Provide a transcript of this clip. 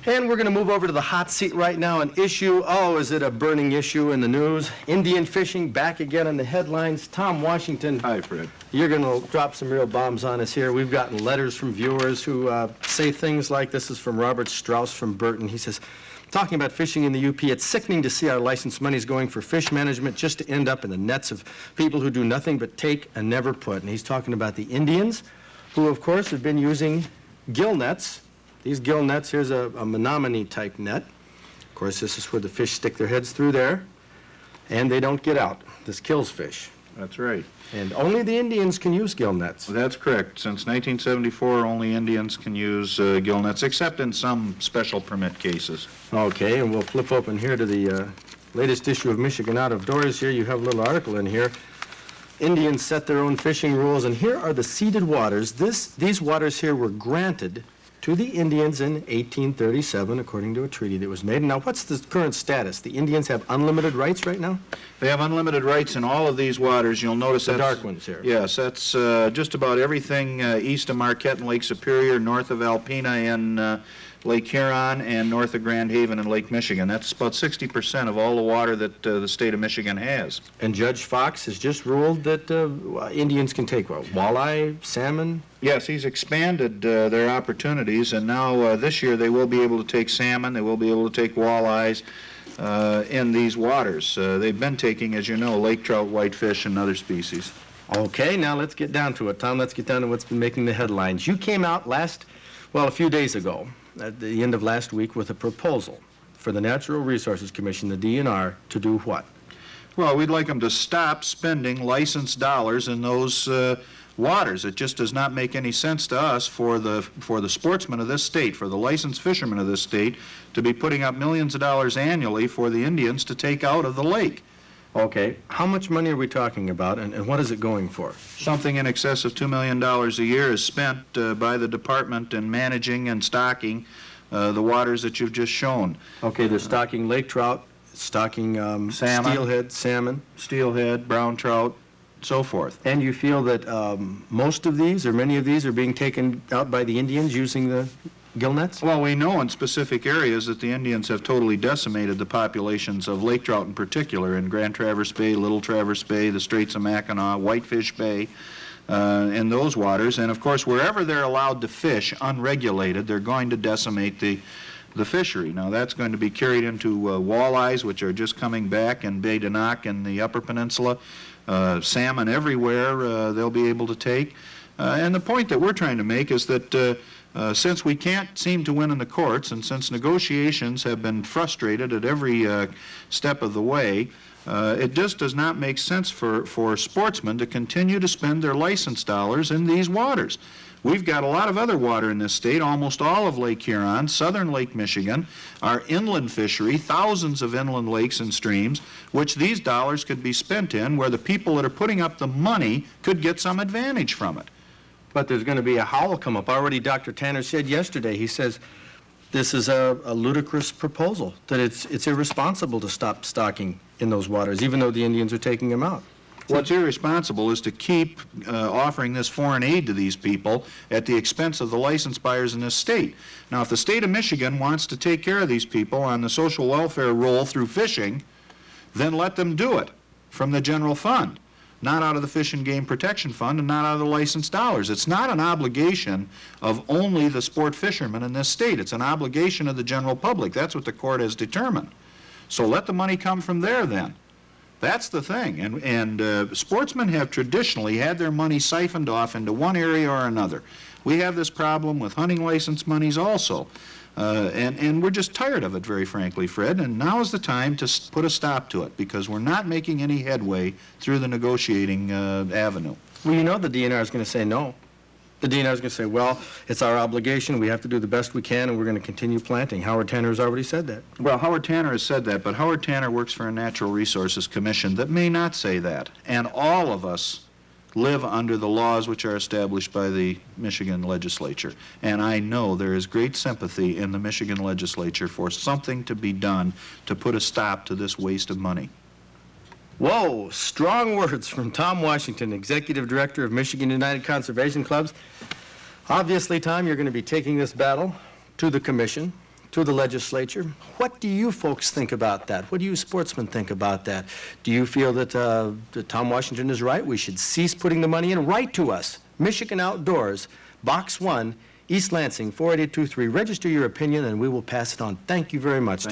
And we're going to move over to the hot seat right now. An issue, oh, is it a burning issue in the news? Indian fishing back again in the headlines. Tom Washington. Hi, Fred. You're going to drop some real bombs on us here. We've gotten letters from viewers who say things like, this is from Robert Strauss from Burton. He says, talking about fishing in the UP, it's sickening to see our licensed monies going for fish management just to end up in the nets of people who do nothing but take and never put. And he's talking about the Indians, who, of course, have been using gill nets. These gill nets, here's a Menominee type net. Of course, this is where the fish stick their heads through there, and they don't get out. This kills fish. That's right. And only the Indians can use gill nets. That's correct. Since 1974, only Indians can use gill nets, except in some special permit cases. Okay, and we'll flip open here to the latest issue of Michigan Out of Doors. Here you have a little article in here. Indians set their own fishing rules, and here are the ceded waters. These waters here were granted to the Indians in 1837, according to a treaty that was made. Now, what's the current status? The Indians have unlimited rights right now? They have unlimited rights in all of these waters. You'll notice The that's... dark ones here. Yes, that's just about everything east of Marquette and Lake Superior, north of Alpena and Lake Huron, and north of Grand Haven and Lake Michigan. That's about 60% of all the water that the state of Michigan has. And Judge Fox has just ruled that Indians can take what, walleye, salmon? Yes, he's expanded their opportunities, and now this year they will be able to take salmon, they will be able to take walleyes in these waters. They've been taking, as you know, lake trout, whitefish, and other species. Okay, now let's get down to it. Tom, let's get down to what's been making the headlines. You came out a few days ago, at the end of last week, with a proposal for the Natural Resources Commission, the DNR, to do what? Well, we'd like them to stop spending licensed dollars in those waters. It just does not make any sense to us for the sportsmen of this state, for the licensed fishermen of this state, to be putting up millions of dollars annually for the Indians to take out of the lake. Okay, how much money are we talking about, and what is it going for? Something in excess of $2 million a year is spent by the department in managing and stocking the waters that you've just shown. Okay, they're stocking lake trout, stocking salmon, steelhead, salmon. Steelhead, brown trout, so forth. And you feel that most of these, or many of these, are being taken out by the Indians using the gill nets? Well, we know in specific areas that the Indians have totally decimated the populations of lake trout in particular, in Grand Traverse Bay, Little Traverse Bay, the Straits of Mackinac, Whitefish Bay, in those waters. And of course, wherever they're allowed to fish unregulated, they're going to decimate the fishery. Now, that's going to be carried into walleyes, which are just coming back in Bay de Noc and the Upper Peninsula, salmon everywhere they'll be able to take. And the point that we're trying to make is that since we can't seem to win in the courts, and since negotiations have been frustrated at every step of the way, it just does not make sense for sportsmen to continue to spend their license dollars in these waters. We've got a lot of other water in this state, almost all of Lake Huron, southern Lake Michigan, our inland fishery, thousands of inland lakes and streams, which these dollars could be spent in, where the people that are putting up the money could get some advantage from it. But there's going to be a howl come up. Already Dr. Tanner said yesterday, he says, this is a ludicrous proposal, that it's irresponsible to stop stocking in those waters, even though the Indians are taking them out. What's irresponsible is to keep offering this foreign aid to these people at the expense of the licensed buyers in this state. Now, if the state of Michigan wants to take care of these people on the social welfare roll through fishing, then let them do it from the general fund, not out of the Fish and Game Protection Fund and not out of the licensed dollars. It's not an obligation of only the sport fishermen in this state. It's an obligation of the general public. That's what the court has determined. So let the money come from there then. That's the thing. And sportsmen have traditionally had their money siphoned off into one area or another. We have this problem with hunting license monies also. And we're just tired of it, very frankly, Fred, and now is the time to put a stop to it, because we're not making any headway through the negotiating avenue. Well, you know the DNR is going to say no. The DNR is going to say, well, it's our obligation, we have to do the best we can, and we're going to continue planting. Howard Tanner has already said that. Well, Howard Tanner has said that, but Howard Tanner works for a Natural Resources Commission that may not say that. And all of us live under the laws which are established by the Michigan legislature. And I know there is great sympathy in the Michigan legislature for something to be done to put a stop to this waste of money. Whoa, strong words from Tom Washington, Executive Director of Michigan United Conservation Clubs. Obviously, Tom, you're going to be taking this battle to the commission, to the legislature. What do you folks think about that? What do you sportsmen think about that? Do you feel that Tom Washington is right? We should cease putting the money in. Write to us, Michigan Outdoors, Box 1, East Lansing, 48823. Register your opinion, and we will pass it on. Thank you very much.